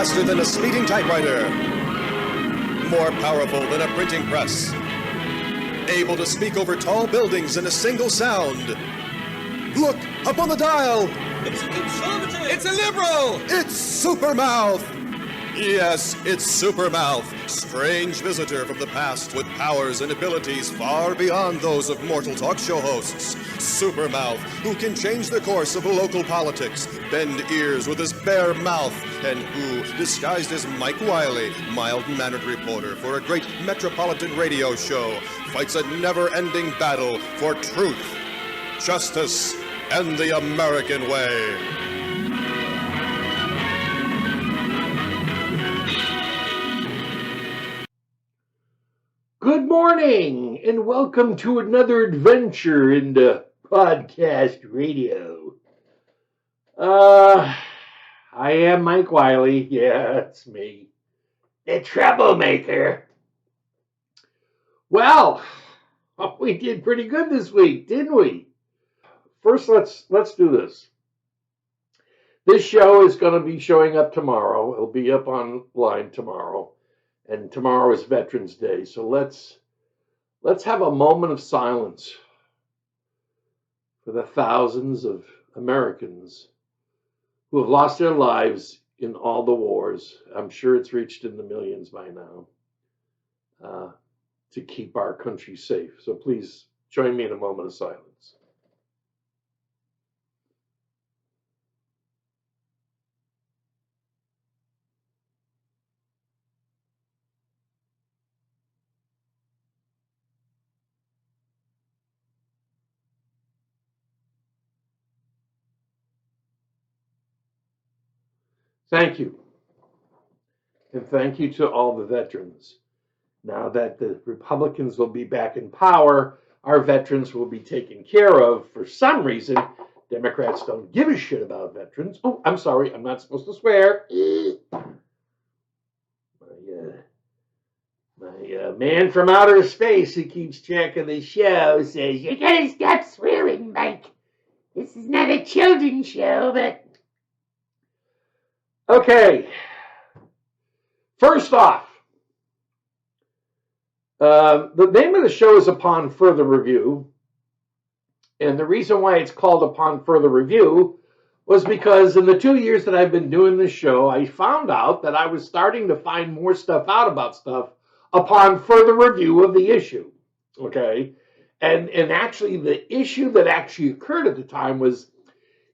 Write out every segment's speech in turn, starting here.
faster than a speeding typewriter, more powerful than a printing press, able to speak over tall buildings in a single sound. Look, up on the dial! It's a conservative! It's a liberal! It's Supermouth! Yes, it's Supermouth, strange visitor from the past with powers and abilities far beyond those of mortal talk show hosts. Supermouth, who can change the course of local politics, bend ears with his bare mouth, and who, disguised as Mike Wiley, mild-mannered reporter for a great metropolitan radio show, fights a never-ending battle for truth, justice, and the American way. Good morning, and welcome to another adventure in the podcast radio. I am Mike Wiley. Yeah, it's me, the troublemaker. Well, we did pretty good this week, didn't we? First, let's do this. This show is going to be showing up tomorrow. It'll be up online tomorrow. And tomorrow is Veterans Day, so let's have a moment of silence for the thousands of Americans who have lost their lives in all the wars. I'm sure it's reached in the millions by now, to keep our country safe. So please join me in a moment of silence. Thank you. And thank you to all the veterans. Now that the Republicans will be back in power, our veterans will be taken care of. For some reason, Democrats don't give a shit about veterans. Oh, I'm sorry, I'm not supposed to swear. My man from outer space who keeps track of the show says, "You gotta stop swearing, Mike. This is not a children's show, but..." Okay, first off, the name of the show is Upon Further Review, and the reason why it's called Upon Further Review was because in the 2 years that I've been doing this show, I found out that I was starting to find more stuff out about stuff upon further review of the issue, okay? And actually, the issue that actually occurred at the time was,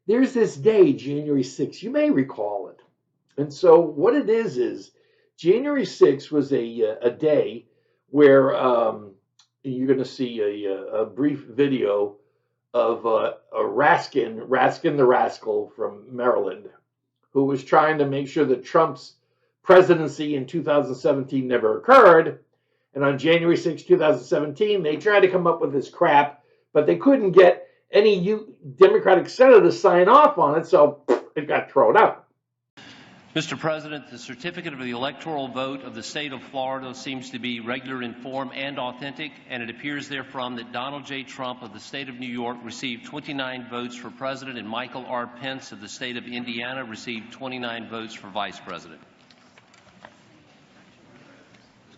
there's this day, January 6th, you may recall it. And so what it is January 6th was a day where you're going to see a brief video of Raskin the Rascal from Maryland, who was trying to make sure that Trump's presidency in 2017 never occurred. And on January 6, 2017, they tried to come up with this crap, but they couldn't get any Democratic senator to sign off on it, so it got thrown out. Mr. President, the certificate of the electoral vote of the state of Florida seems to be regular in form and authentic, and it appears therefrom that Donald J. Trump of the state of New York received 29 votes for president, and Michael R. Pence of the state of Indiana received 29 votes for vice president.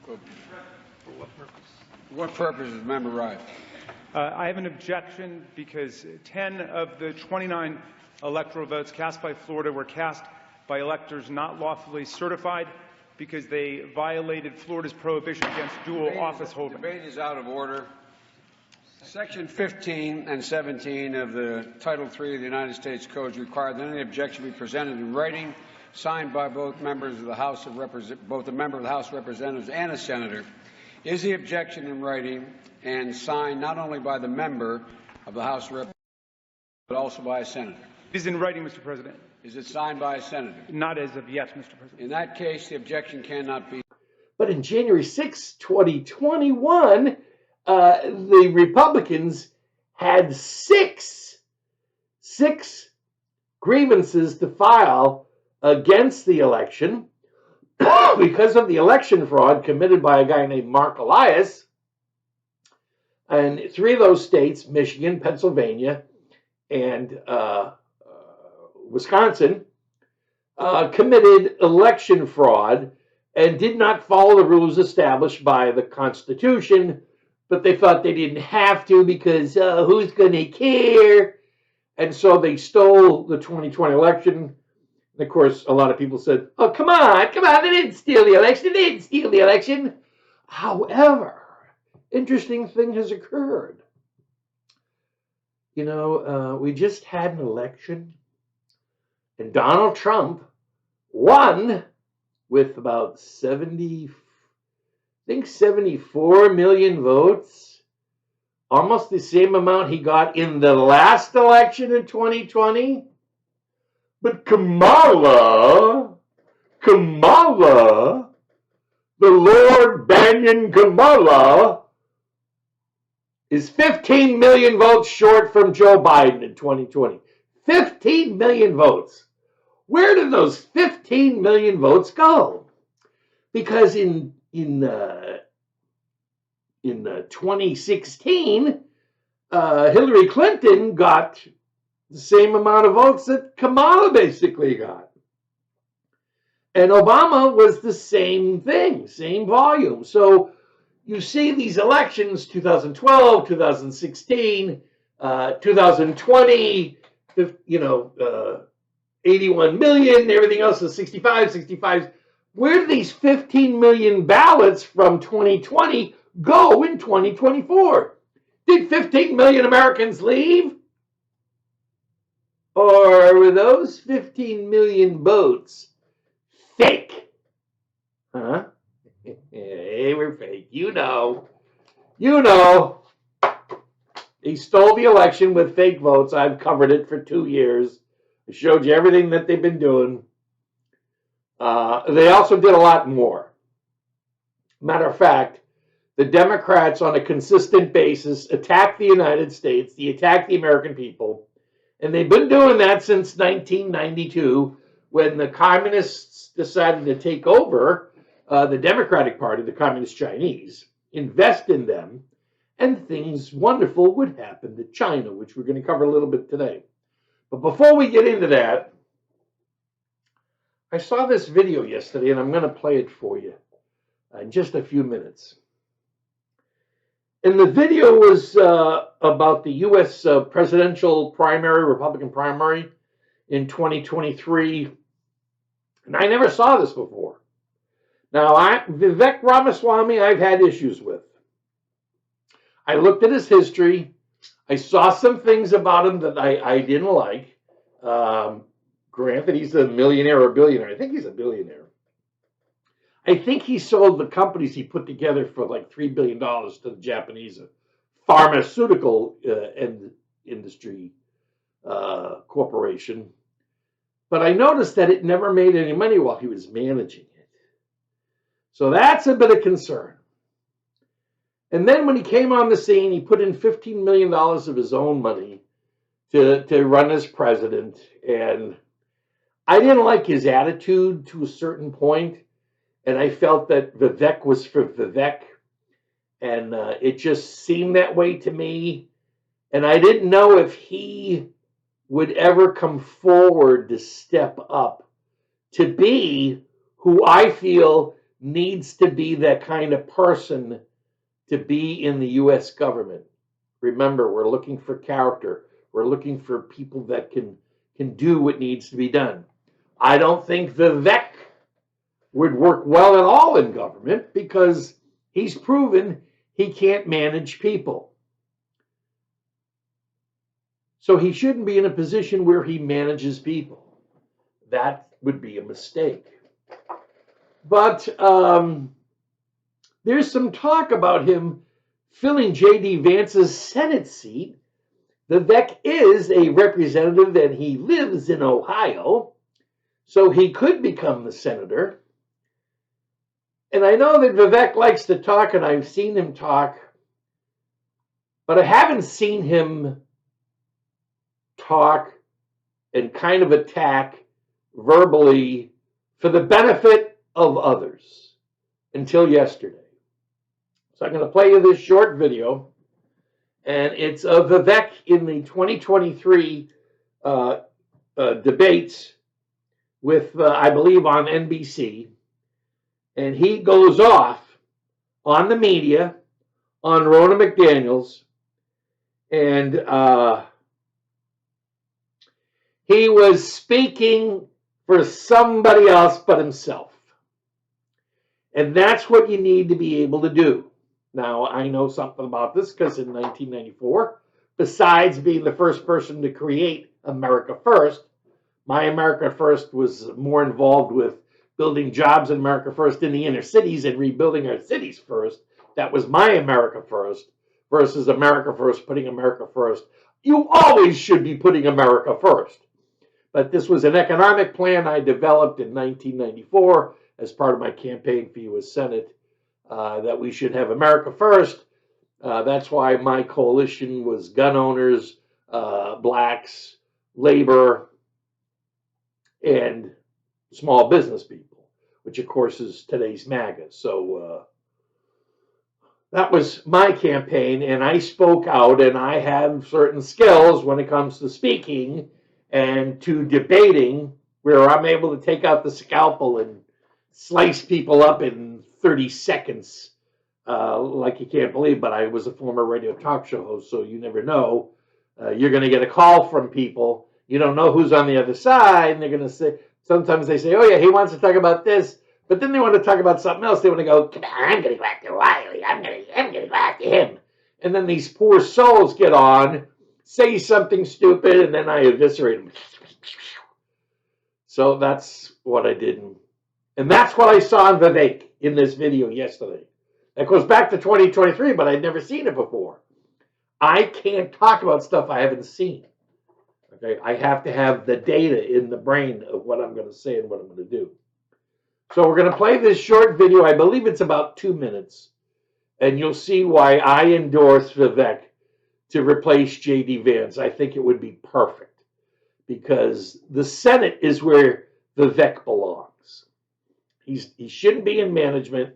For what purpose is the member right? I have an objection because 10 of the 29 electoral votes cast by Florida were cast by electors not lawfully certified because they violated Florida's prohibition against dual office holding. Debate is out of order. Section 15 and 17 of the Title III of the United States Codes require that any objection be presented in writing, signed by both members of the House of both a member of the House of Representatives and a senator. Is the objection in writing and signed not only by the member of the House of Representatives but also by a senator? It is in writing, Mr. President. Is it signed by a senator? Not as of yet, Mr. President. In that case, the objection cannot be. But in January 6, 2021, the Republicans had six grievances to file against the election because of the election fraud committed by a guy named Mark Elias. And three of those states, Michigan, Pennsylvania, and Wisconsin, committed election fraud and did not follow the rules established by the Constitution, but they thought they didn't have to because who's going to care? And so they stole the 2020 election. And of course, a lot of people said, oh, come on, they didn't steal the election. However, interesting thing has occurred. You know, we just had an election, and Donald Trump won with about 74 million votes, almost the same amount he got in the last election in 2020. But Kamala, the Lord Banyan Kamala, is 15 million votes short from Joe Biden in 2020. 15 million votes. Where did those 15 million votes go? Because in 2016, Hillary Clinton got the same amount of votes that Kamala basically got. And Obama was the same thing, same volume. So you see these elections, 2012, 2016, 2020, 81 million, everything else is 65. Where do these 15 million ballots from 2020 go in 2024? Did 15 million Americans leave? Or were those 15 million votes fake? Huh? They were fake. You know. They stole the election with fake votes. I've covered it for 2 years. I showed you everything that they've been doing. They also did a lot more. Matter of fact, the Democrats on a consistent basis attack the United States. They attack the American people. And they've been doing that since 1992 when the communists decided to take over the Democratic Party, the Communist Chinese, invest in them, and things wonderful would happen to China, which we're going to cover a little bit today. But before we get into that, I saw this video yesterday, and I'm going to play it for you in just a few minutes. And the video was about the U.S. presidential primary, Republican primary in 2023. And I never saw this before. Now, Vivek Ramaswamy, I've had issues with. I looked at his history. I saw some things about him that I didn't like. Granted, he's a millionaire or a billionaire. I think he's a billionaire. I think he sold the companies he put together for like $3 billion to the Japanese pharmaceutical industry corporation. But I noticed that it never made any money while he was managing it. So that's a bit of concern. And then when he came on the scene, he put in $15 million of his own money to run as president. And I didn't like his attitude to a certain point. And I felt that Vivek was for Vivek. And it just seemed that way to me. And I didn't know if he would ever come forward to step up to be who I feel needs to be that kind of person to be in the U.S. government. Remember, we're looking for character. We're looking for people that can do what needs to be done. I don't think Vivek would work well at all in government because he's proven he can't manage people. So he shouldn't be in a position where he manages people. That would be a mistake. But there's some talk about him filling J.D. Vance's Senate seat. Vivek is a representative and he lives in Ohio, so he could become the senator. And I know that Vivek likes to talk, and I've seen him talk, but I haven't seen him talk and kind of attack verbally for the benefit of others until yesterday. So I'm going to play you this short video, and it's of Vivek in the 2023 debates with, I believe, on NBC, and he goes off on the media, on Ronna McDaniels, and he was speaking for somebody else but himself. And that's what you need to be able to do. Now, I know something about this because in 1994, besides being the first person to create America First, my America First was more involved with building jobs in America First in the inner cities and rebuilding our cities first. That was my America First versus America First, putting America first. You always should be putting America first. But this was an economic plan I developed in 1994 as part of my campaign for U.S. Senate, that we should have America first. That's why my coalition was gun owners, blacks, labor, and small business people, which of course is today's MAGA. So that was my campaign, and I spoke out, and I have certain skills when it comes to speaking and to debating, where I'm able to take out the scalpel and slice people up in 30 seconds, like you can't believe. But I was a former radio talk show host, so you never know. You're going to get a call from people. You don't know who's on the other side, and they're going to say, sometimes they say, oh yeah, he wants to talk about this, but then they want to talk about something else. They want to go, come on, I'm going to go after Wiley. I'm going to go after him. And then these poor souls get on, say something stupid, and then I eviscerate them. So that's what I did. And that's what I saw in Vivek in this video yesterday. That goes back to 2023, but I'd never seen it before. I can't talk about stuff I haven't seen. Okay, I have to have the data in the brain of what I'm going to say and what I'm going to do. So we're going to play this short video. I believe it's about 2 minutes. And you'll see why I endorse Vivek to replace J.D. Vance. I think it would be perfect, because the Senate is where Vivek belongs. He shouldn't be in management.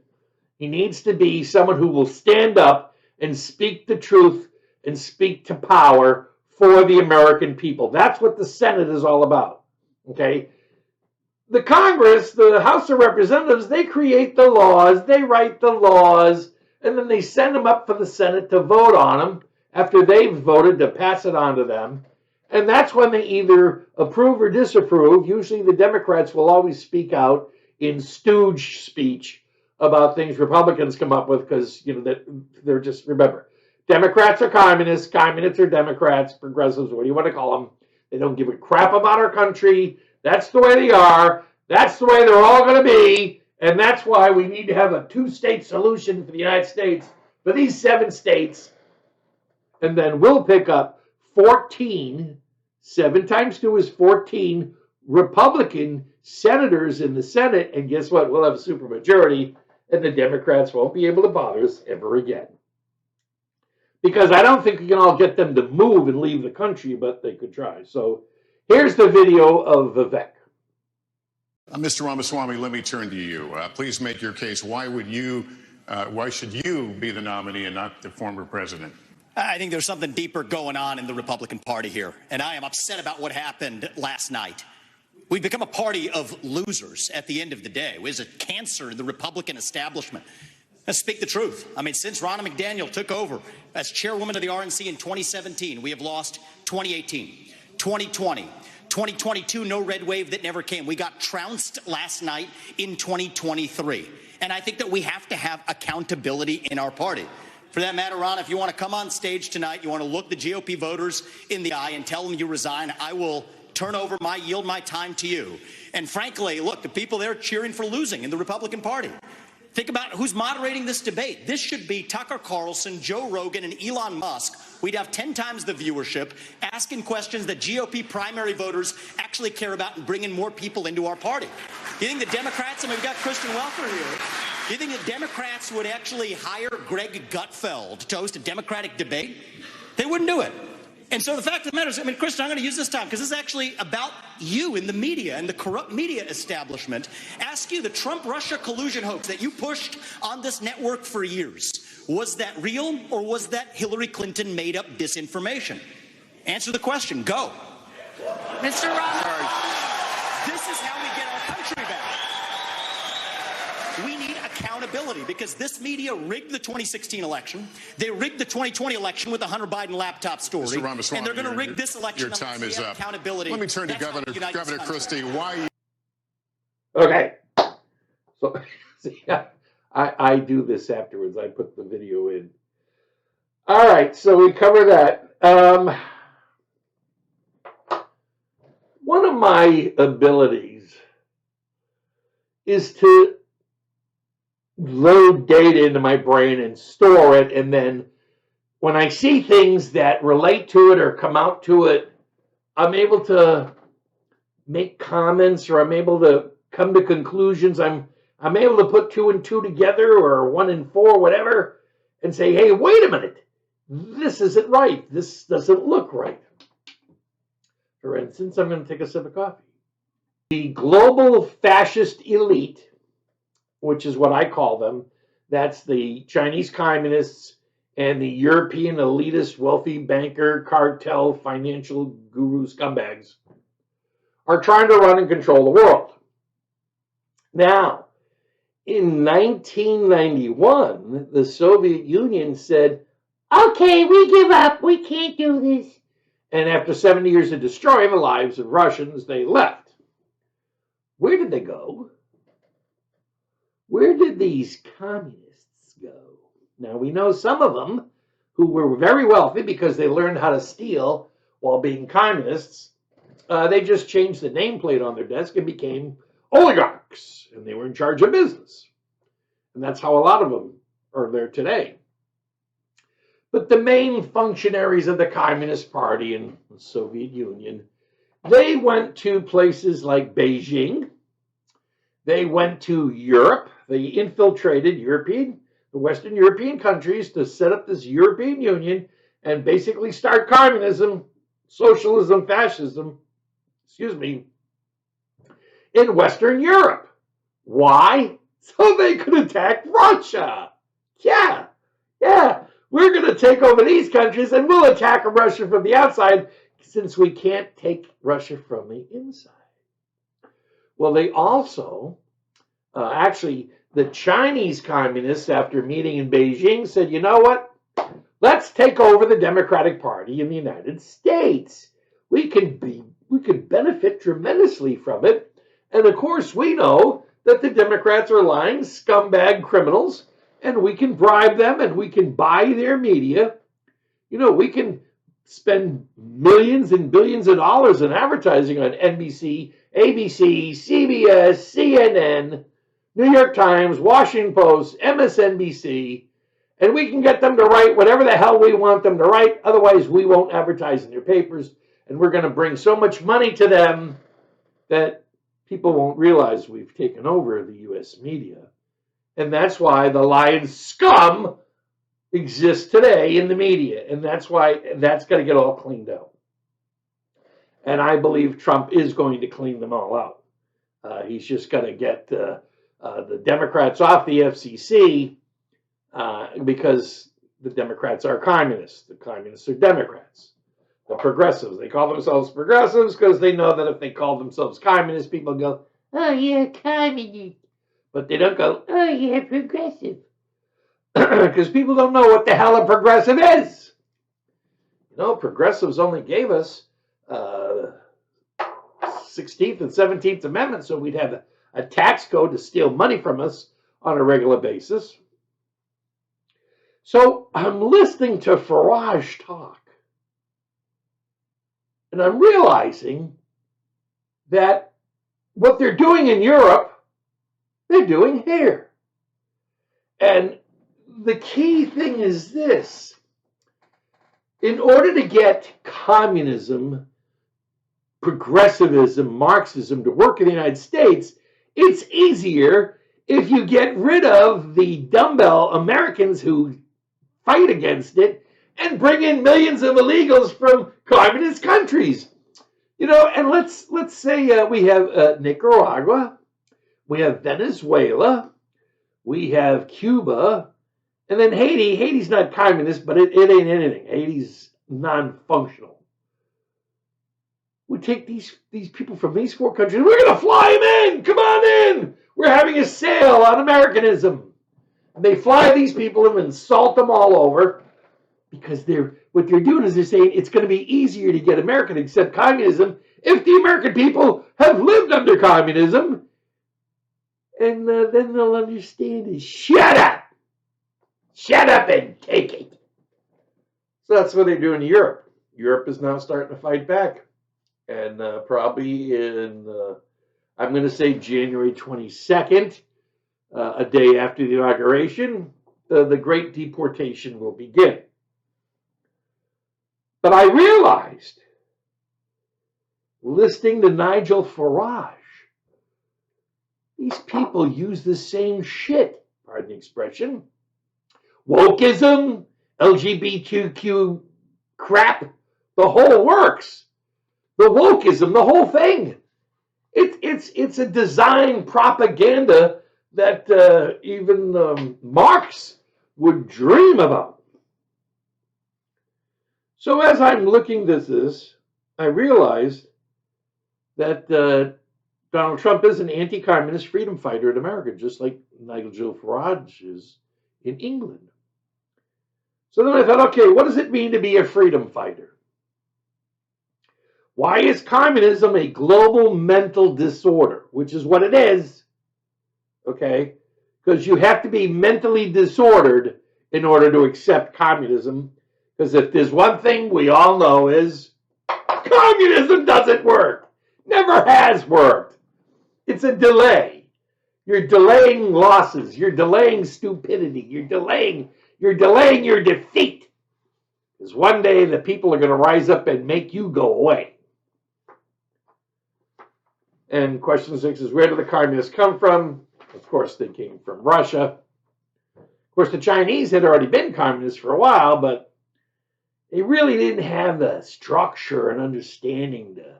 He needs to be someone who will stand up and speak the truth and speak to power for the American people. That's what the Senate is all about. Okay? The Congress, the House of Representatives, they create the laws, they write the laws, and then they send them up for the Senate to vote on them after they've voted to pass it on to them. And that's when they either approve or disapprove. Usually the Democrats will always speak out in stooge speech about things Republicans come up with, because they're just, remember, Democrats are communists, communists are Democrats, progressives, what do you want to call them? They don't give a crap about our country. That's the way they are. That's the way they're all going to be. And that's why we need to have a two-state solution for the United States, for these 7 states. And then we'll pick up 14, 7 times 2 is 14 Republican senators in the Senate. And guess what? We'll have a supermajority, and the Democrats won't be able to bother us ever again. Because I don't think we can all get them to move and leave the country, but they could try. So here's the video of Vivek. Mr. Ramaswamy, let me turn to you. Please make your case. Why should you be the nominee and not the former president? I think there's something deeper going on in the Republican Party here, and I am upset about what happened last night. We've become a party of losers at the end of the day. It was a cancer in the Republican establishment. Let's speak the truth. I mean, since Ronna McDaniel took over as chairwoman of the RNC in 2017, we have lost 2018, 2020, 2022, no red wave that never came. We got trounced last night in 2023. And I think that we have to have accountability in our party. For that matter, Ron, if you want to come on stage tonight, you want to look the GOP voters in the eye and tell them you resign, I will yield my time to you. And frankly, look, the people there cheering for losing in the Republican Party. Think about who's moderating this debate. This should be Tucker Carlson, Joe Rogan, and Elon Musk. We'd have 10 times the viewership, asking questions that GOP primary voters actually care about and bringing more people into our party. You think the Democrats, and we've got Christian Welker here, you think the Democrats would actually hire Greg Gutfeld to host a Democratic debate? They wouldn't do it. And so the fact of the matter is, I mean, Christian, I'm going to use this time because this is actually about you in the media and the corrupt media establishment. Ask you, the Trump-Russia collusion hoax that you pushed on this network for years, was that real, or was that Hillary Clinton made up disinformation? Answer the question. Go. Mr. Roberts. This is how we get accountability, because this media rigged the 2016 election. They rigged the 2020 election with the Hunter Biden laptop story. Mr. Ramaswamy, and they're going to rig this election. Your time is up. Accountability. Let me turn to Governor Christie. Why? Okay. So, see, I do this afterwards. I put the video in. All right, so we cover that. One of my abilities is to load data into my brain and store it, and then when I see things that relate to it or come out to it, I'm able to make comments, or I'm able to come to conclusions. I'm able to put 2 and 2 together, or 1 and 4, whatever, and say, hey, wait a minute, this isn't right. This doesn't look right. For instance, I'm going to take a sip of coffee. The global fascist elite, which is what I call them, that's the Chinese communists and the European elitist, wealthy banker, cartel, financial guru scumbags, are trying to run and control the world. Now, in 1991, the Soviet Union said, okay, we give up, we can't do this. And after 70 years of destroying the lives of Russians, they left. Where did they go? Where did these communists go? Now, we know some of them who were very wealthy because they learned how to steal while being communists. They just changed the nameplate on their desk and became oligarchs, and they were in charge of business. And that's how a lot of them are there today. But the main functionaries of the Communist Party in the Soviet Union, they went to places like Beijing. They went to Europe. They infiltrated the Western European countries to set up this European Union and basically start communism, socialism, fascism, in Western Europe. Why? So they could attack Russia. Yeah. We're going to take over these countries and we'll attack Russia from the outside since we can't take Russia from the inside. Well, they also, the Chinese communists, after meeting in Beijing, said, you know what? Let's take over the Democratic Party in the United States. We could benefit tremendously from it. And of course, we know that the Democrats are lying scumbag criminals, and we can bribe them and we can buy their media. You know, we can spend millions and billions of dollars in advertising on NBC, ABC, CBS, CNN, New York Times, Washington Post, MSNBC, and we can get them to write whatever the hell we want them to write. Otherwise, we won't advertise in their papers, and we're going to bring so much money to them that people won't realize we've taken over the U.S. media. And that's why the lying scum exists today in the media. And that's why that's going to get all cleaned out. And I believe Trump is going to clean them all out. He's just going to get the Democrats off the FCC because the Democrats are communists. The communists are Democrats. The progressives, they call themselves progressives because they know that if they call themselves communists, people go, oh, you're communist. But they don't go, oh, you're progressive. Because people don't know what the hell a progressive is. You know, progressives only gave us 16th and 17th Amendment, so we'd have a tax code to steal money from us on a regular basis. So I'm listening to Farage talk, and I'm realizing that what they're doing in Europe, they're doing here. And the key thing is this. In order to get communism, progressivism, Marxism to work in the United States, it's easier if you get rid of the dumbbell Americans who fight against it and bring in millions of illegals from communist countries. You know, and let's say we have Nicaragua, we have Venezuela, we have Cuba, and then Haiti. Haiti's not communist, but it ain't anything. Haiti's non-functional. We take these people from these 4 countries, we're going to fly them in. Come on in. We're having a sale on Americanism. They fly these people and insult them all over because what they're doing is they're saying it's going to be easier to get America to accept communism if the American people have lived under communism. And then they'll understand it. Shut up! Shut up and take it. So that's what they're doing in Europe. Europe is now starting to fight back. And probably in, I'm going to say January 22nd, a day after the inauguration, the Great Deportation will begin. But I realized, listening to Nigel Farage, these people use the same shit, pardon the expression. Wokeism, LGBTQ crap, the whole works. The wokeism, the whole thing. It's a design propaganda that even Marx would dream about. So as I'm looking at this, I realized that Donald Trump is an anti-communist freedom fighter in America, just like Nigel Farage is in England. So then I thought, okay, what does it mean to be a freedom fighter? Why is communism a global mental disorder, which is what it is, okay? Because you have to be mentally disordered in order to accept communism. Because if there's one thing we all know is communism doesn't work. Never has worked. It's a delay. You're delaying losses. You're delaying stupidity. You're delaying your defeat. Because one day the people are going to rise up and make you go away. And question 6 is, where do the communists come from? Of course, they came from Russia. Of course, the Chinese had already been communists for a while, but they really didn't have the structure and understanding to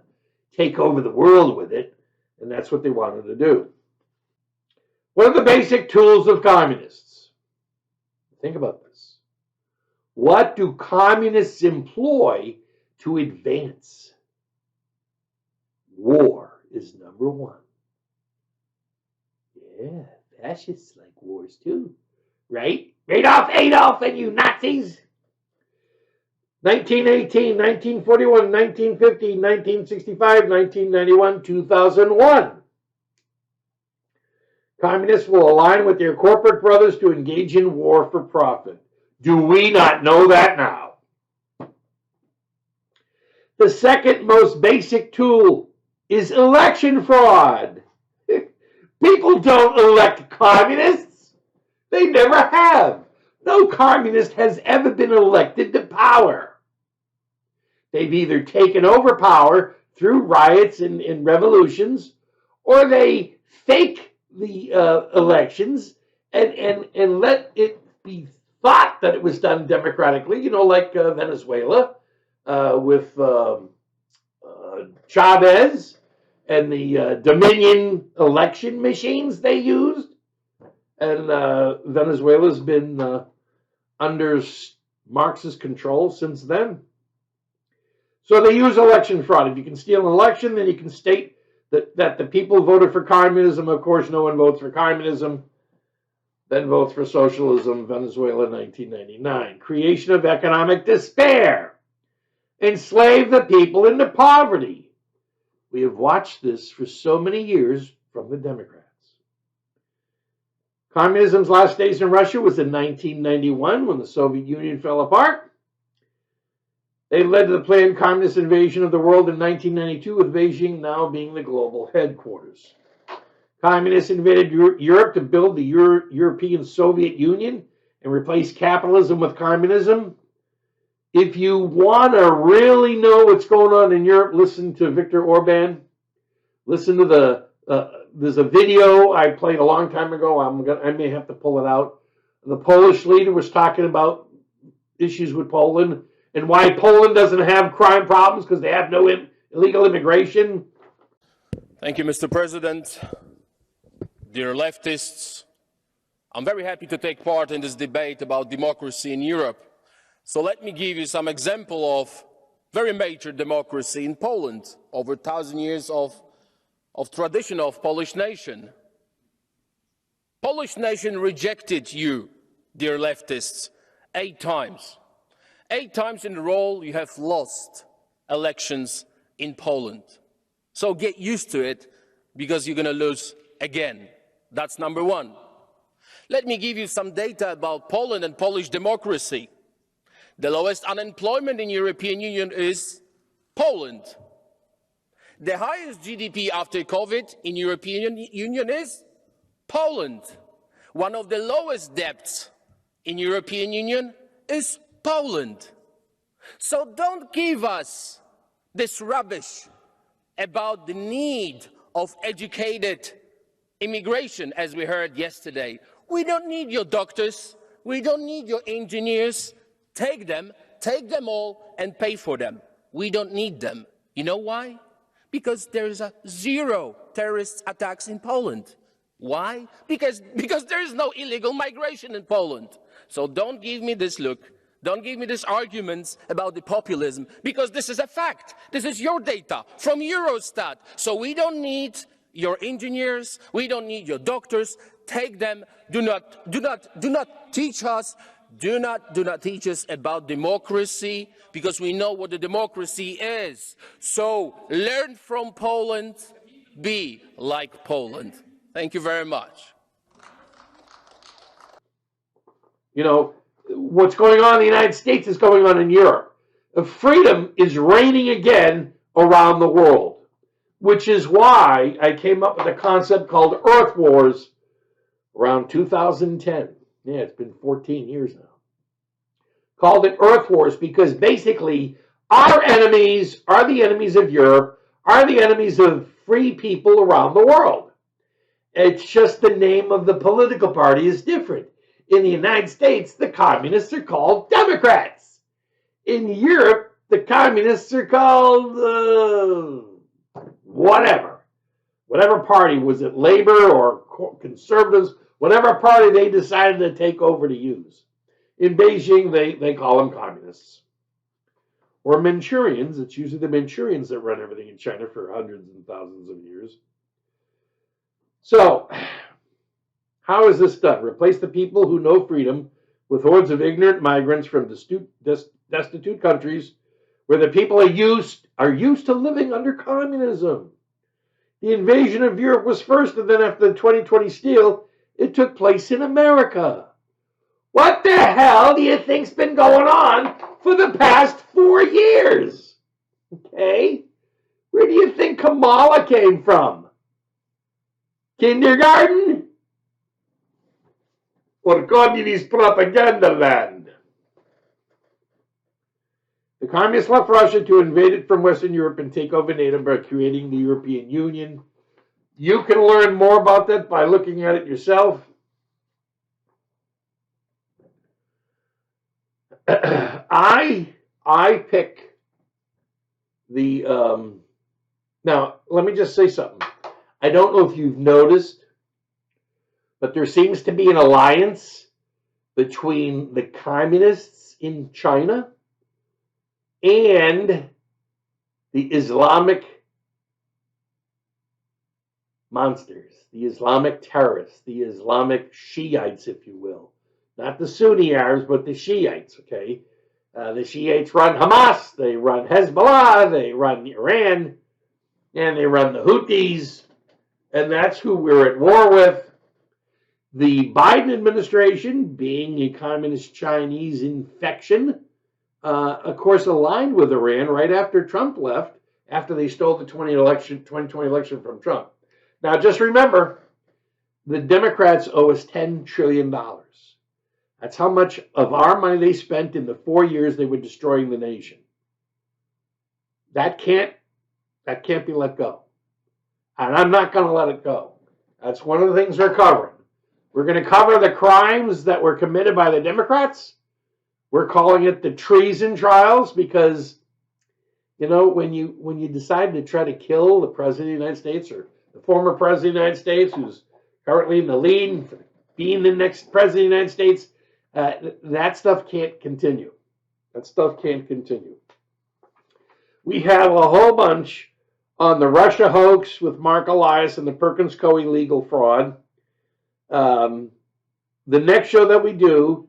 take over the world with it, and that's what they wanted to do. What are the basic tools of communists? Think about this. What do communists employ to advance? War is number one. Yeah, fascists like wars too, right? Adolf and you Nazis! 1918, 1941, 1950, 1965, 1991, 2001. Communists will align with their corporate brothers to engage in war for profit. Do we not know that now? The second most basic tool is election fraud. People don't elect communists. They never have. No communist has ever been elected to power. They've either taken over power through riots and revolutions, or they fake the elections and let it be thought that it was done democratically, you know, like Venezuela with Chavez and the Dominion election machines they used. And Venezuela's been under Marxist control since then. So they use election fraud. If you can steal an election, then you can state that the people voted for communism. Of course, no one votes for communism, then votes for socialism. Venezuela, 1999. Creation of economic despair. Enslave the people into poverty. We have watched this for so many years from the Democrats. Communism's last days in Russia was in 1991 when the Soviet Union fell apart. They led to the planned communist invasion of the world in 1992, with Beijing now being the global headquarters. Communists invaded Europe to build the European Soviet Union and replace capitalism with communism. If you want to really know what's going on in Europe, listen to Viktor Orban. Listen to there's a video I played a long time ago. I may have to pull it out. The Polish leader was talking about issues with Poland and why Poland doesn't have crime problems because they have no illegal immigration. Thank you, Mr. President. Dear leftists, I'm very happy to take part in this debate about democracy in Europe. So let me give you some example of very major democracy in Poland, over 1,000 years of tradition of Polish nation. Polish nation rejected you, dear leftists, 8 times. 8 times in a row you have lost elections in Poland. So get used to it, because you're going to lose again. That's number one. Let me give you some data about Poland and Polish democracy. The lowest unemployment in European Union is Poland. The highest GDP after COVID in European Union is Poland. One of the lowest debts in European Union is Poland. So don't give us this rubbish about the need of educated immigration, as we heard yesterday. We don't need your doctors. We don't need your engineers. Take them all, and pay for them. We don't need them. You know why? Because there is 0 terrorist attacks in Poland. Why? Because there is no illegal migration in Poland. So don't give me this look. Don't give me these arguments about the populism, because this is a fact. This is your data from Eurostat. So we don't need your engineers. We don't need your doctors. Take them. Do not teach us. Do not teach us about democracy, because we know what the democracy is. So learn from Poland. Be like Poland. Thank you very much. You know, what's going on in the United States is going on in Europe. Freedom is reigning again around the world, which is why I came up with a concept called Earth Wars around 2010. Yeah, it's been 14 years now. Called it Earth Wars because basically our enemies are the enemies of Europe, are the enemies of free people around the world. It's just the name of the political party is different. In the United States, the communists are called Democrats. In Europe, the communists are called whatever. Whatever party, was it Labor or Conservatives, whatever party they decided to take over to use. In Beijing, they call them communists. Or Manchurians. It's usually the Manchurians that run everything in China for hundreds and thousands of years. So, how is this done? Replace the people who know freedom with hordes of ignorant migrants from destitute countries where the people are used to living under communism. The invasion of Europe was first, and then after the 2020 steal, it took place in America. What the hell do you think's been going on for the past 4 years? Okay? Where do you think Kamala came from? Kindergarten? Or communist propaganda land? The communists left Russia to invade it from Western Europe and take over NATO by creating the European Union. You can learn more about that by looking at it yourself. I pick the now let me just say something. I don't know if you've noticed, but there seems to be an alliance between the communists in China and the Islamic monsters, the Islamic terrorists, the Islamic Shiites, if you will. Not the Sunni Arabs, but the Shiites, okay? The Shiites run Hamas, they run Hezbollah, they run Iran, and they run the Houthis, and that's who we're at war with. The Biden administration, being a communist Chinese infection, of course, aligned with Iran right after Trump left, after they stole the 2020 election from Trump. Now, just remember, the Democrats owe us $10 trillion. That's how much of our money they spent in the 4 years they were destroying the nation. That can't be let go. And I'm not going to let it go. That's one of the things we're covering. We're going to cover the crimes that were committed by the Democrats. We're calling it the treason trials because, you know, when you decide to try to kill the President of the United States or the former President of the United States, who's currently in the lead for being the next President of the United States, that stuff can't continue. That stuff can't continue. We have a whole bunch on the Russia hoax with Mark Elias and the Perkins Co. illegal fraud. The next show that we do,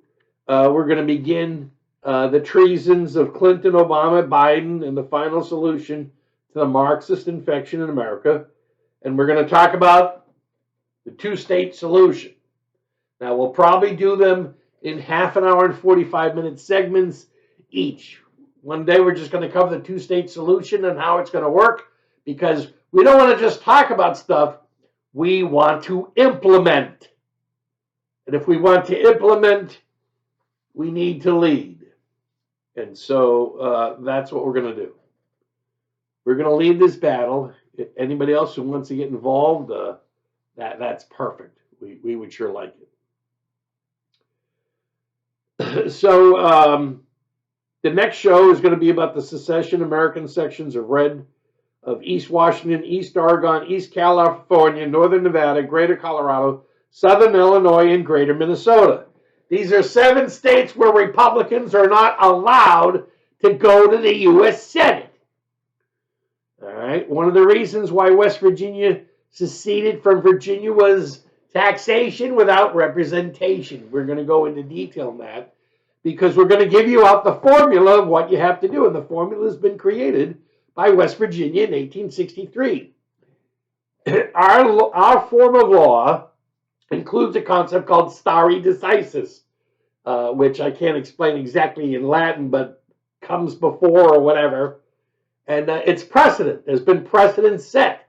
we're going to begin the treasons of Clinton, Obama, Biden, and the final solution to the Marxist infection in America. And we're going to talk about the two-state solution. Now, we'll probably do them in half an hour and 45-minute segments each. One day, we're just going to cover the two-state solution and how it's going to work, because we don't want to just talk about stuff. We want to implement. And if we want to implement, we need to lead. And so that's what we're going to do. We're going to lead this battle. Anybody else who wants to get involved, that's perfect. We would sure like it. So the next show is going to be about the secession American sections of East Washington, East Oregon, East California, Northern Nevada, Greater Colorado, Southern Illinois, and Greater Minnesota. These are 7 states where Republicans are not allowed to go to the U.S. Senate. All right. One of the reasons why West Virginia seceded from Virginia was taxation without representation. We're going to go into detail on that, because we're going to give you out the formula of what you have to do. And the formula has been created by West Virginia in 1863. Our form of law includes a concept called stare decisis, which I can't explain exactly in Latin, but comes before or whatever. And it's precedent. There's been precedent set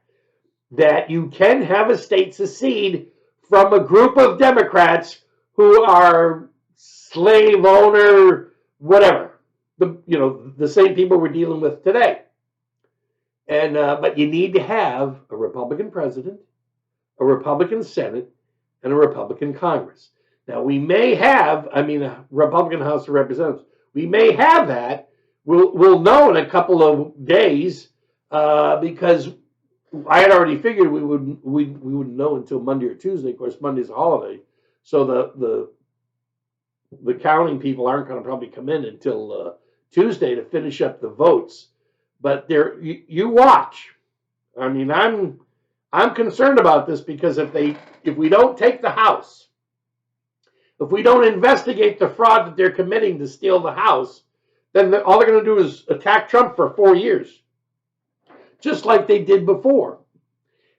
that you can have a state secede from a group of Democrats who are slave owner, whatever. The same people we're dealing with today. And but you need to have a Republican president, a Republican Senate, and a Republican Congress. Now, we may have, a Republican House of Representatives. We may have that. We'll know in a couple of days, because I had already figured we wouldn't know until Monday or Tuesday. Of course, Monday's a holiday, so the counting people aren't going to probably come in until Tuesday to finish up the votes. But you watch. I'm concerned about this, because if we don't take the House, if we don't investigate the fraud that they're committing to steal the House, then all they're going to do is attack Trump for 4 years, just like they did before.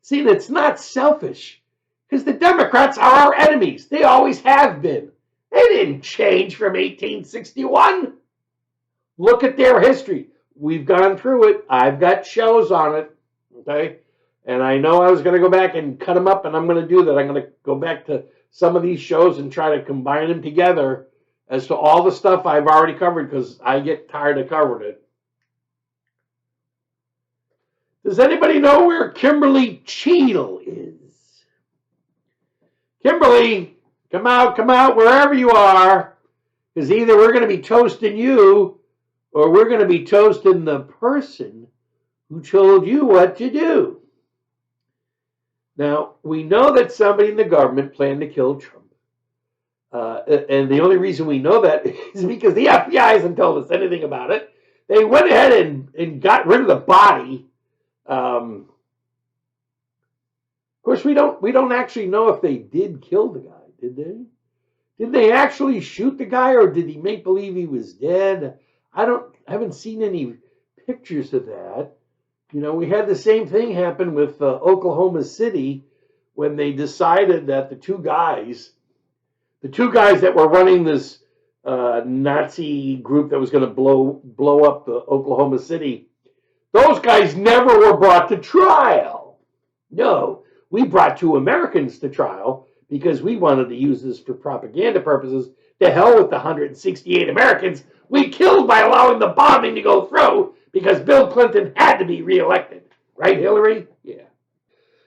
See, it's not selfish, because the Democrats are our enemies. They always have been. They didn't change from 1861. Look at their history. We've gone through it. I've got shows on it, okay? And I know I was going to go back and cut them up, and I'm going to do that. I'm going to go back to some of these shows and try to combine them together as to all the stuff I've already covered, because I get tired of covering it. Does anybody know where Kimberly Cheadle is? Kimberly, come out, wherever you are, because either we're going to be toasting you, or we're going to be toasting the person who told you what to do. Now, we know that somebody in the government planned to kill Trump. And the only reason we know that is because the FBI hasn't told us anything about it. They went ahead and got rid of the body. Of course, we don't actually know if they did kill the guy, did they? Did they actually shoot the guy, or did he make believe he was dead? I haven't seen any pictures of that. We had the same thing happen with Oklahoma City, when they decided that the two guys that were running this Nazi group that was going to blow up the Oklahoma City, those guys never were brought to trial. No, we brought 2 Americans to trial because we wanted to use this for propaganda purposes. To hell with the 168 Americans we killed by allowing the bombing to go through, because Bill Clinton had to be reelected. Right, Hillary? Yeah.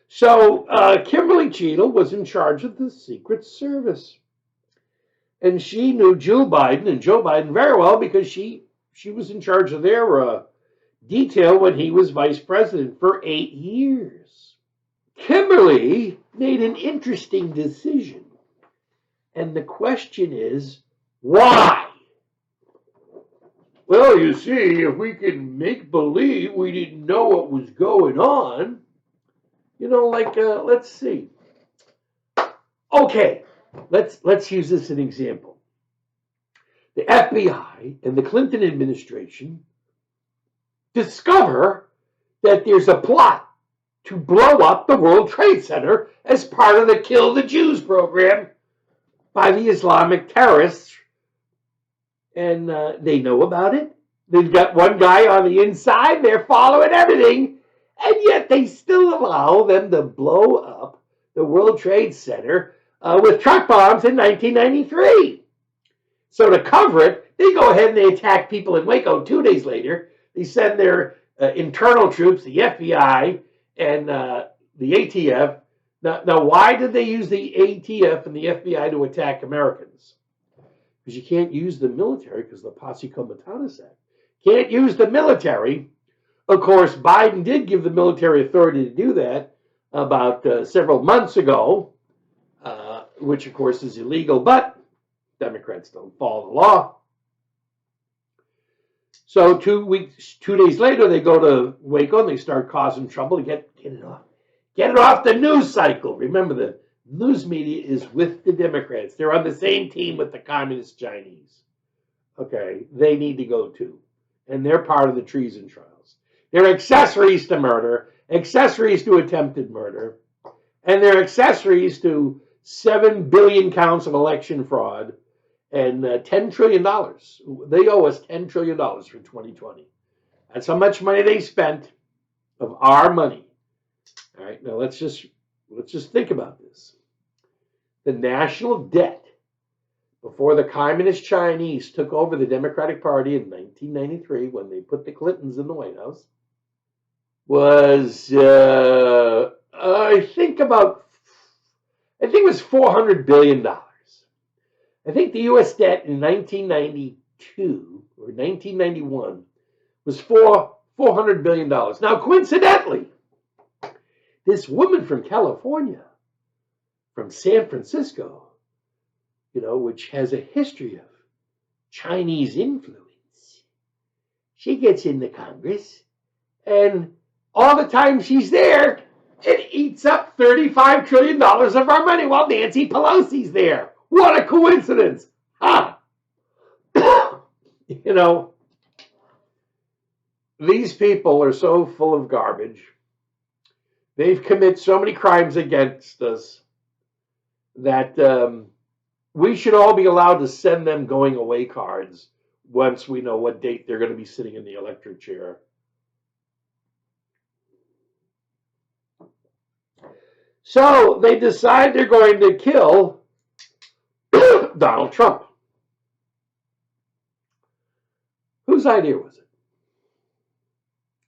So Kimberly Cheadle was in charge of the Secret Service. And she knew Joe Biden very well, because she was in charge of their detail when he was vice president for 8 years. Kimberly made an interesting decision. And the question is, why? Well, you see, if we can make believe we didn't know what was going on, let's see. Obama Okay, let's use this as an example. The FBI and the Clinton administration discover that there's a plot to blow up the World Trade Center as part of the Kill the Jews program by the Islamic terrorists. And they know about it. They've got one guy on the inside. They're following everything. And yet they still allow them to blow up the World Trade Center with truck bombs in 1993. So to cover it, they go ahead and they attack people in Waco 2 days later. They send their internal troops, the FBI and the ATF. Now, why did they use the ATF and the FBI to attack Americans? Because you can't use the military because of the Posse Comitatus Act. Can't use the military. Of course, Biden did give the military authority to do that about several months ago, which of course is illegal, but Democrats don't follow the law. So 2 days later, they go to Waco and they start causing trouble to get it off. Get it off the news cycle. Remember, the news media is with the Democrats. They're on the same team with the communist Chinese. Okay, they need to go too. And they're part of the treason trials. They're accessories to murder, accessories to attempted murder, and they're accessories to 7 billion counts of election fraud and $10 trillion. They owe us $10 trillion for 2020. That's how much money they spent of our money. All right, now let's just think about this. The national debt before the communist Chinese took over the Democratic Party in 1993, when they put the Clintons in the White House, was I think it was $400 billion. I think the U.S. debt in 1992 or 1991 was $400 billion. Now, coincidentally, this woman from California, from San Francisco, which has a history of Chinese influence, she gets into Congress, and all the time she's there, it eats up $35 trillion of our money while Nancy Pelosi's there. What a coincidence! Huh? These people are so full of garbage. They've committed so many crimes against us that we should all be allowed to send them going away cards once we know what date they're going to be sitting in the electric chair. So they decide they're going to kill Donald Trump. Whose idea was it?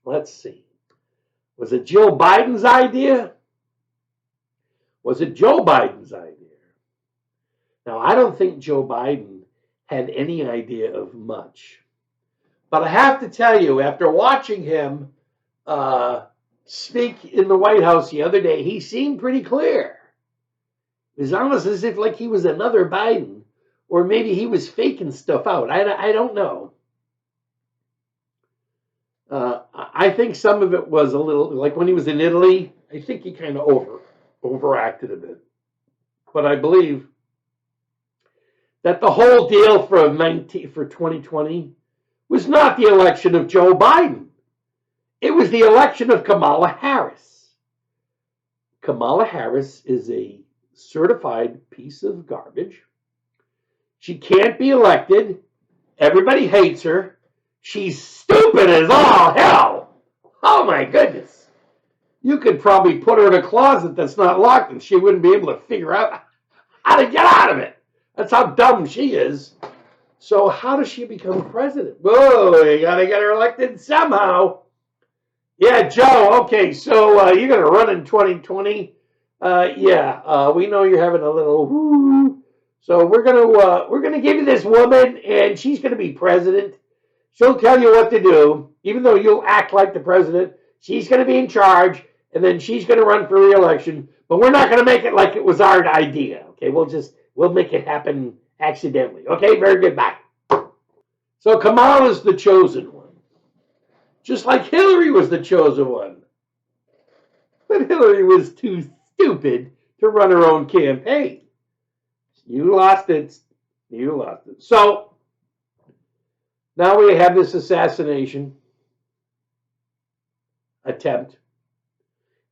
Let's see. Was it Joe Biden's idea? Was it Joe Biden's idea? Now, I don't think Joe Biden had any idea of much. But I have to tell you, after watching him speak in the White House the other day, he seemed pretty clear. It was almost as if like he was another Biden, or maybe he was faking stuff out. I don't know. I think some of it was a little, like when he was in Italy, I think he kind of overacted a bit. But I believe that the whole deal for 2020 was not the election of Joe Biden. It was the election of Kamala Harris. Kamala Harris is a certified piece of garbage. She can't be elected. Everybody hates her. She's stupid as all hell. Oh my goodness. You could probably put her in a closet that's not locked and she wouldn't be able to figure out how to get out of it. That's how dumb she is. So how does she become president? Whoa, you got to get her elected somehow. Yeah, Joe, okay, so you're going to run in 2020? We know you're having a little whoo. So we're gonna give you this woman, and she's going to be president. She'll tell you what to do, even though you'll act like the president. She's going to be in charge, and then she's going to run for re-election. But we're not going to make it like it was our idea. Okay, we'll make it happen accidentally. Okay, very good. Bye. So Kamala's the chosen one, just like Hillary was the chosen one. But Hillary was too stupid to run her own campaign. You lost it. You lost it. So now we have this assassination attempt,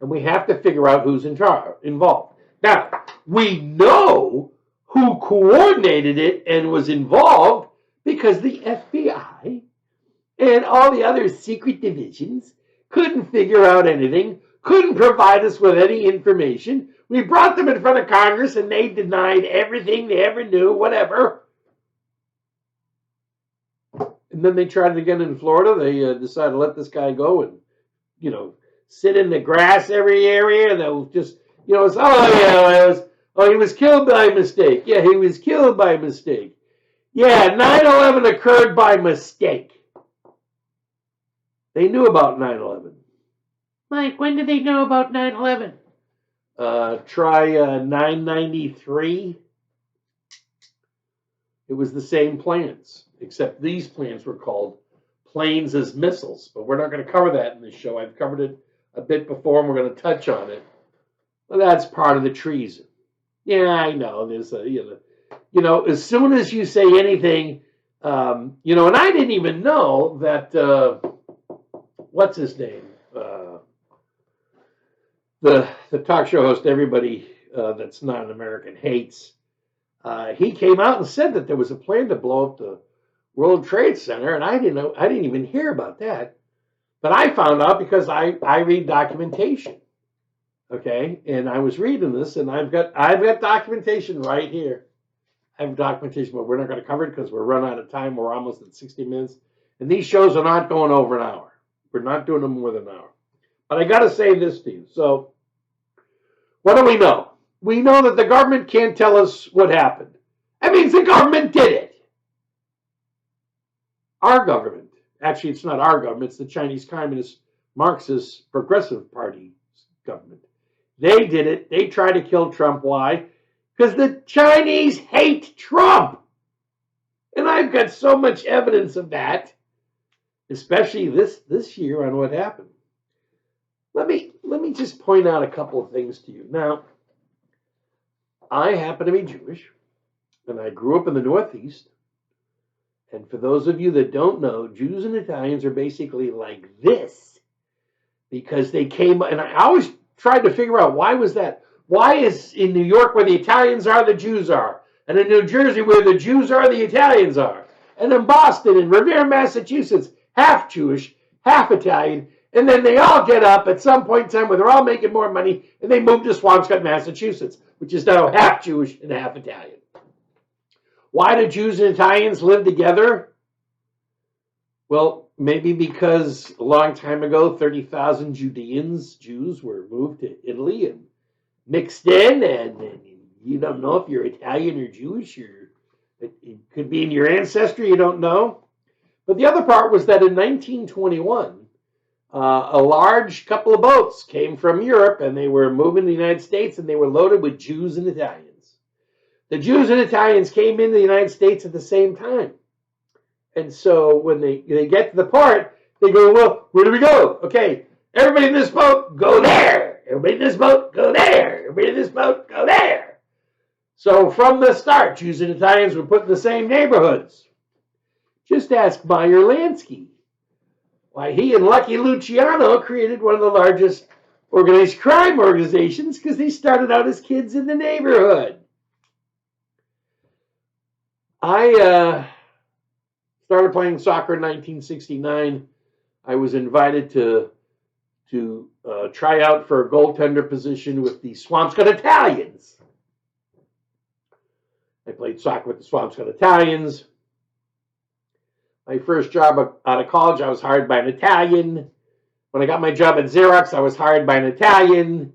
and we have to figure out who's involved. Now, we know who coordinated it and was involved because the FBI and all the other secret divisions couldn't figure out anything, couldn't provide us with any information. We brought them in front of Congress and they denied everything they ever knew, whatever. And then they tried it again in Florida. They decided to let this guy go and, sit in the grass every area. And they'll just, it's, he was killed by mistake. Yeah, he was killed by mistake. Yeah, 9/11 occurred by mistake. They knew about 9/11. Mike, when did they know about 9/11? Try 993. It was the same plans, except these plans were called planes as missiles. But we're not going to cover that in this show. I've covered it a bit before, and we're going to touch on it. Well, that's part of the treason. Yeah, I know. There's as soon as you say anything, and I didn't even know that. What's his name? The talk show host everybody that's not an American hates. He came out and said that there was a plan to blow up the World Trade Center, and I didn't even hear about that. But I found out because I read documentation. Okay, and I was reading this, and I've got documentation right here. I have documentation, but we're not going to cover it because we're running out of time. We're almost at 60 minutes, and these shows are not going over an hour. We're not doing them more than an hour. But I got to say this to you. So, what do we know? We know that the government can't tell us what happened. That means the government did it. Our government. Actually, it's not our government. It's the Chinese Communist Marxist Progressive Party government. They did it. They tried to kill Trump. Why? Because the Chinese hate Trump. And I've got so much evidence of that, especially this year on what happened. Let me just point out a couple of things to you. Now, I happen to be Jewish, and I grew up in the Northeast. And for those of you that don't know, Jews and Italians are basically like this because they came, and I always tried to figure out why was that? Why is in New York where the Italians are, the Jews are? And in New Jersey where the Jews are, the Italians are? And in Boston and Revere, Massachusetts, half Jewish, half Italian, and then they all get up at some point in time where they're all making more money, and they move to Swampscott, Massachusetts, which is now half Jewish and half Italian. Why do Jews and Italians live together? Well, maybe because a long time ago, 30,000 Jews were moved to Italy and mixed in, and you don't know if you're Italian or Jewish. It could be in your ancestry, you don't know. But the other part was that in 1921, a large couple of boats came from Europe, and they were moving to the United States, and they were loaded with Jews and Italians. The Jews and Italians came into the United States at the same time. And so when they get to the port, they go, well, where do we go? Okay, everybody in this boat, go there. Everybody in this boat, go there. Everybody in this boat, go there. So from the start, Jews and Italians were put in the same neighborhoods. Just ask Meyer Lansky. Why, he and Lucky Luciano created one of the largest organized crime organizations because they started out as kids in the neighborhood. I started playing soccer in 1969. I was invited to try out for a goaltender position with the Swampscott Italians. I played soccer with the Swampscott Italians. My first job out of college, I was hired by an Italian. When I got my job at Xerox, I was hired by an Italian.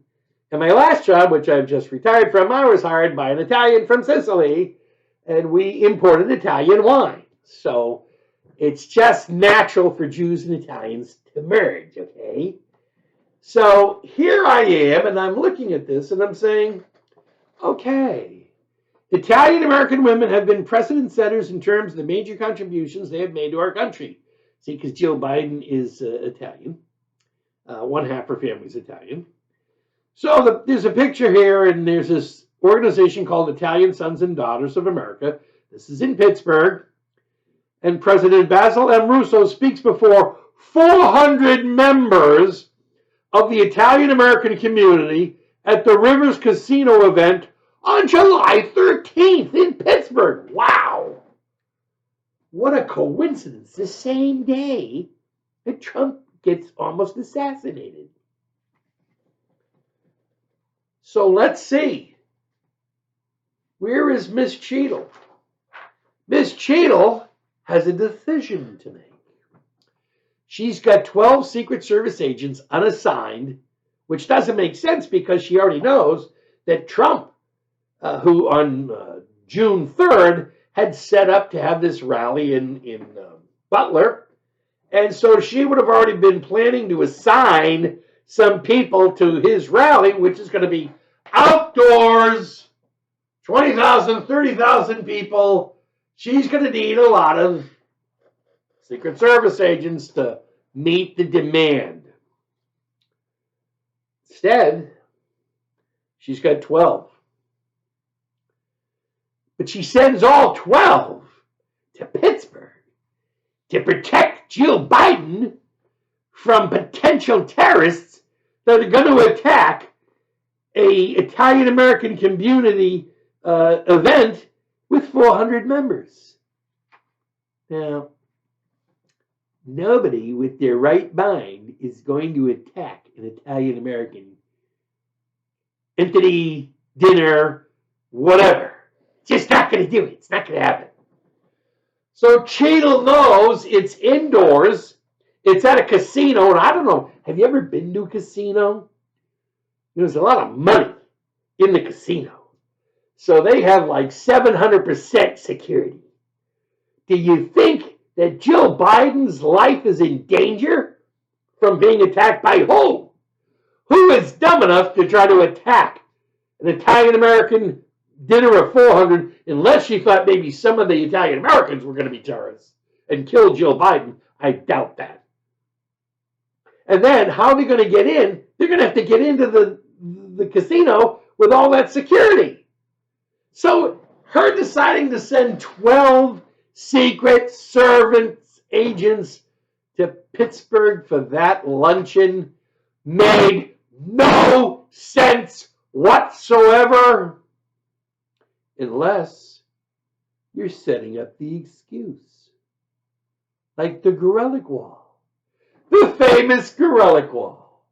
And my last job, which I've just retired from, I was hired by an Italian from Sicily. And we imported Italian wine. So it's just natural for Jews and Italians to merge, okay? So here I am, and I'm looking at this, and I'm saying, okay, Italian-American women have been precedent setters in terms of the major contributions they have made to our country. See, because Jill Biden is Italian. One half her family's Italian. So there's a picture here, and there's this organization called Italian Sons and Daughters of America. This is in Pittsburgh. And President Basil M. Russo speaks before 400 members of the Italian American community at the Rivers Casino event on July 13th in Pittsburgh. Wow. What a coincidence. The same day that Trump gets almost assassinated. So let's see. Where is Miss Cheadle? Miss Cheadle has a decision to make. She's got 12 Secret Service agents unassigned, which doesn't make sense because she already knows that Trump, who on June 3rd had set up to have this rally in Butler, and so she would have already been planning to assign some people to his rally, which is going to be outdoors, 20,000, 30,000 people. She's going to need a lot of Secret Service agents to meet the demand. Instead, she's got 12. But she sends all 12 to Pittsburgh to protect Jill Biden from potential terrorists that are going to attack an Italian-American community event with 400 members. Now, nobody with their right mind is going to attack an Italian-American entity, dinner, whatever. Just not going to do it. It's not going to happen. So Cheadle knows it's indoors. It's at a casino, and I don't know. Have you ever been to a casino? There's a lot of money in the casino. So they have like 700% security. Do you think that Jill Biden's life is in danger from being attacked by who? Who is dumb enough to try to attack an Italian-American dinner of 400 unless she thought maybe some of the Italian-Americans were going to be terrorists and kill Jill Biden? I doubt that. And then how are they going to get in? They're going to have to get into the casino with all that security. So her deciding to send 12 Secret Service agents to Pittsburgh for that luncheon made no sense whatsoever, unless you're setting up the excuse. Like the Gorelick Wall. The famous Gorelick Wall.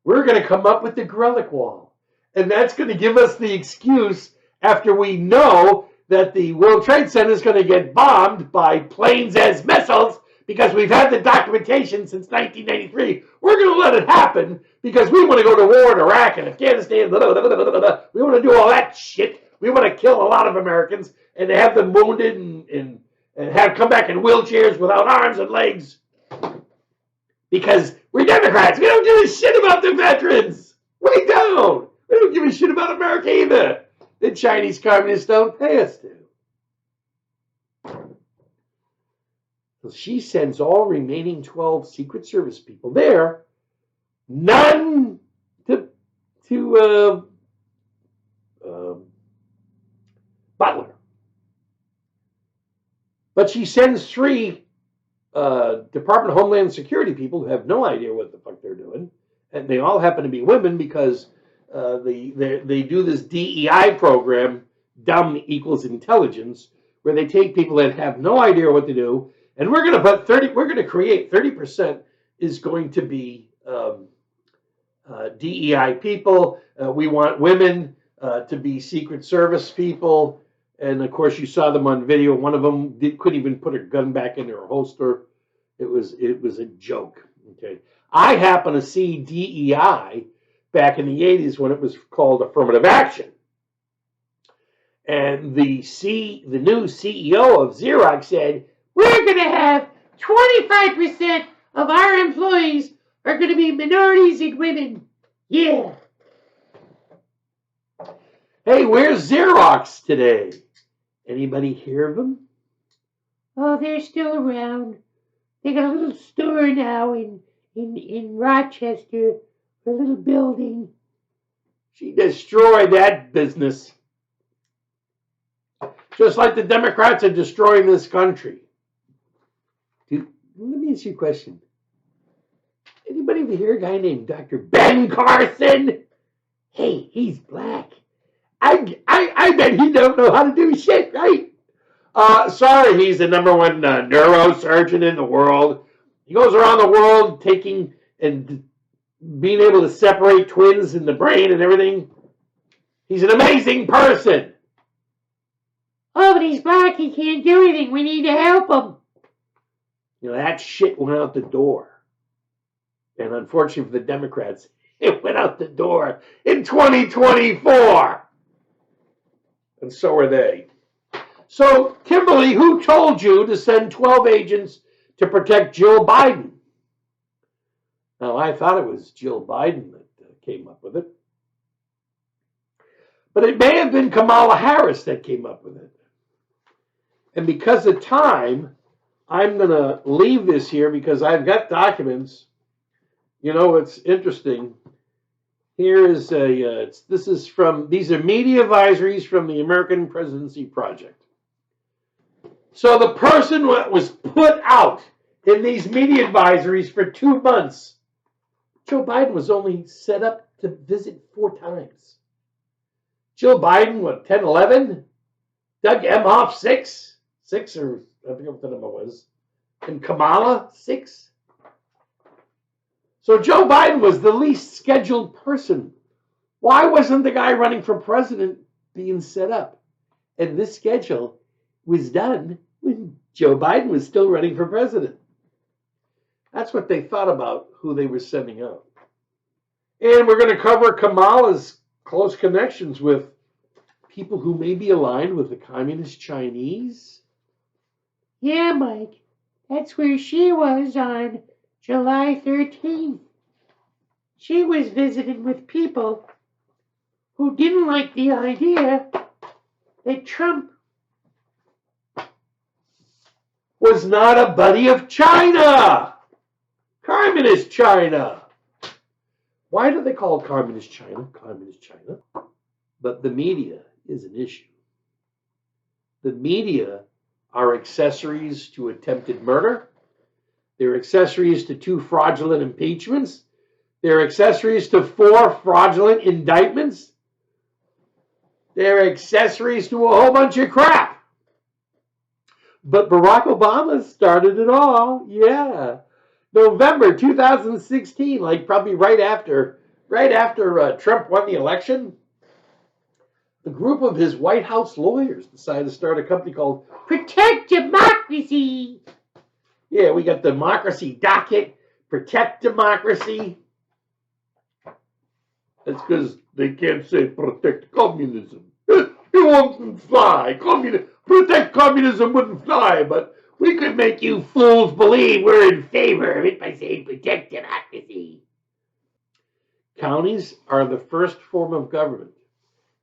We're going to come up with the Gorelick Wall. And that's going to give us the excuse after we know that the World Trade Center is going to get bombed by planes as missiles because we've had the documentation since 1993. We're going to let it happen because we want to go to war in Iraq and Afghanistan. Blah, blah, blah, blah, blah, blah. We want to do all that shit. We want to kill a lot of Americans and have them wounded and have come back in wheelchairs without arms and legs. Because we're Democrats. We don't give a shit about the veterans. We don't. We don't give a shit about America either. The Chinese communists don't pay us to. So she sends all remaining 12 Secret Service people there, none to Butler. But she sends 3 Department of Homeland Security people who have no idea what the fuck they're doing. And they all happen to be women because they do this DEI program, dumb equals intelligence, where they take people that have no idea what to do, and we're going to create 30% is going to be DEI people. We want women to be Secret Service people, and of course you saw them on video. One of them couldn't even put her gun back in her holster. It was a joke. Okay, I happen to see DEI back in the 80s when it was called affirmative action. And the new CEO of Xerox said, we're going to have 25% of our employees are going to be minorities and women. Yeah. Hey, where's Xerox today? Anybody hear of them? Oh, they're still around. They got a little store now in Rochester. A little building. She destroyed that business. Just like the Democrats are destroying this country. Dude, let me ask you a question. Anybody ever hear a guy named Dr. Ben Carson? Hey, he's black. I bet he don't know how to do shit, right? Sorry, he's the #1 neurosurgeon in the world. He goes around the world taking and being able to separate twins in the brain and everything. He's an amazing person. Oh, but he's black. He can't do anything. We need to help him. You know, that shit went out the door. And unfortunately for the Democrats, it went out the door in 2024. And so are they. So, Kimberly, who told you to send 12 agents to protect Joe Biden? Now, I thought it was Jill Biden that came up with it. But it may have been Kamala Harris that came up with it. And because of time, I'm going to leave this here because I've got documents. You know, it's interesting. Here is these are media advisories from the American Presidency Project. So the person that was put out in these media advisories for 2 months, Joe Biden was only set up to visit 4 times. Joe Biden, what, 10, 11? Doug Emhoff, 6? 6, or I forget what the number was. And Kamala, 6? So Joe Biden was the least scheduled person. Why wasn't the guy running for president being set up? And this schedule was done when Joe Biden was still running for president. That's what they thought about who they were sending out. And we're going to cover Kamala's close connections with people who may be aligned with the communist Chinese. Yeah, Mike, that's where she was on July 13th. She was visiting with people who didn't like the idea that Trump was not a buddy of China. Communist China. Why do they call it Communist China? Communist China. But the media is an issue. The media are accessories to attempted murder. They're accessories to 2 fraudulent impeachments. They're accessories to 4 fraudulent indictments. They're accessories to a whole bunch of crap. But Barack Obama started it all. Yeah. November 2016, like probably right after Trump won the election, a group of his White House lawyers decided to start a company called Protect Democracy. Yeah, we got Democracy Docket, Protect Democracy. That's because they can't say protect communism. It won't fly. Protect communism wouldn't fly, but we could make you fools believe we're in favor of it by saying protect democracy. Counties are the first form of government.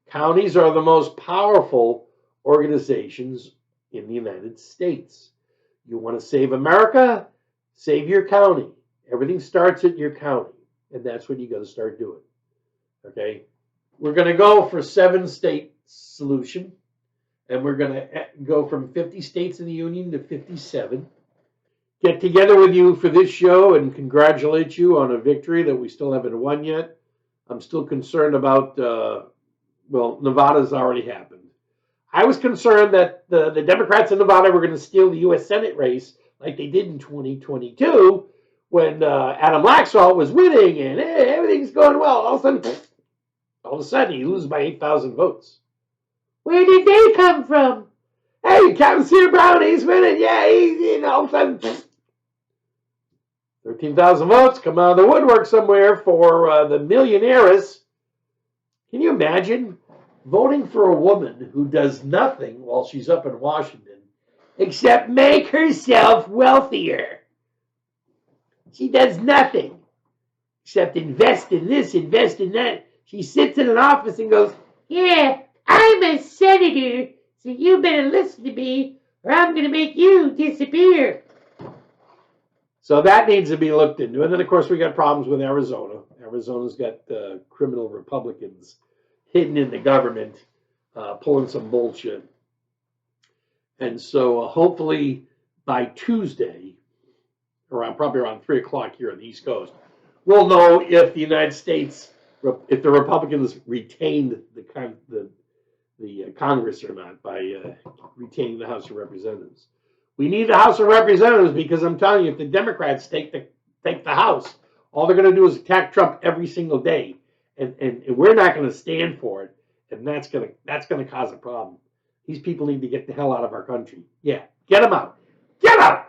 Counties are the most powerful organizations in the United States. You want to save America? Save your county. Everything starts at your county, and that's what you got to start doing. Okay? We're going to go for 7-state solution, and we're going to go from 50 states in the union to 57. Get together with you for this show and congratulate you on a victory that we still haven't won yet. I'm still concerned about, Nevada's already happened. I was concerned that the Democrats in Nevada were going to steal the U.S. Senate race like they did in 2022 when Adam Laxalt was winning and everything's going well. All of a sudden, he loses by 8,000 votes. Where did they come from? Hey, Captain Cedar Brown, he's winning. Yeah, he's all of a sudden, 13,000 votes come out of the woodwork somewhere for the millionaires. Can you imagine voting for a woman who does nothing while she's up in Washington except make herself wealthier? She does nothing except invest in this, invest in that. She sits in an office and goes, yeah, I'm a senator, so you better listen to me or I'm going to make you disappear. So that needs to be looked into. And then, of course, we got problems with Arizona. Arizona's got criminal Republicans hidden in the government, pulling some bullshit. And so hopefully by Tuesday, probably around 3 o'clock here on the East Coast, we'll know if the United States, if the Republicans retained the Congress or not by retaining the House of Representatives. We need the House of Representatives because I'm telling you, if the Democrats take the House, all they're going to do is attack Trump every single day, and we're not going to stand for it, and that's going to cause a problem. These people need to get the hell out of our country. Yeah, get them out. Get out!